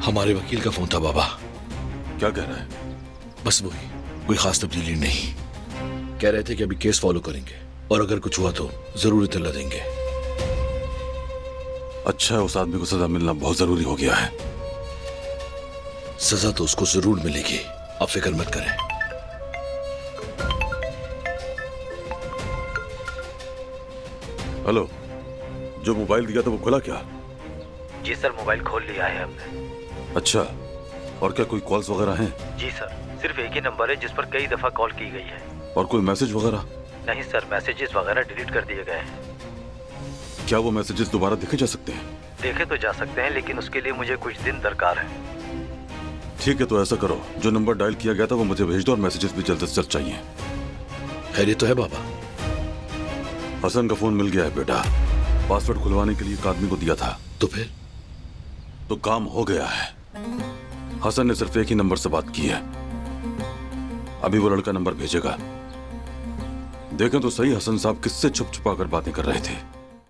हमारे वकील का फोन था बाबा। क्या कह रहा है? बस वही, कोई खास तब्दीली नहीं। कह रहे थे कि अभी केस फॉलो करेंगे और अगर कुछ हुआ तो जरूर इत्तला देंगे। अच्छा है, उस आदमी को सजा मिलना बहुत जरूरी हो गया है। सजा तो उसको जरूर मिलेगी, आप फिक्र मत करें। हेलो, जो मोबाइल दिया था वो खुला क्या? जी सर, मोबाइल खोल लिया है हमने। अच्छा, और क्या कोई कॉल्स वगैरह हैं? जी सर, सिर्फ एक ही नंबर है जिस पर कई दफा कॉल की गई है। और कोई मैसेज वगैरह? नहीं सर, मैसेजेस वगैरह डिलीट कर दिए गए हैं। क्या वो मैसेजेस दोबारा देखे जा सकते हैं? देखे तो जा सकते हैं, लेकिन उसके लिए मुझे कुछ दिन दरकार है। ठीक है, तो ऐसा करो, जो नंबर डायल किया गया था वो मुझे भेज दो और मैसेजेस भी जल्द से जल्द चाहिए। खैरियत तो है बाबा? हसन का फोन मिल गया है बेटा। पासवर्ड खुलवाने के लिए एक आदमी को दिया था। तो फिर? तो काम हो गया है। हसन ने सिर्फ एक ही नंबर से बात की है। अभी वो लड़का नंबर भेजेगा। देखें तो सही, हसन साहब किससे छुप छुपा कर बातें कर रहे थे।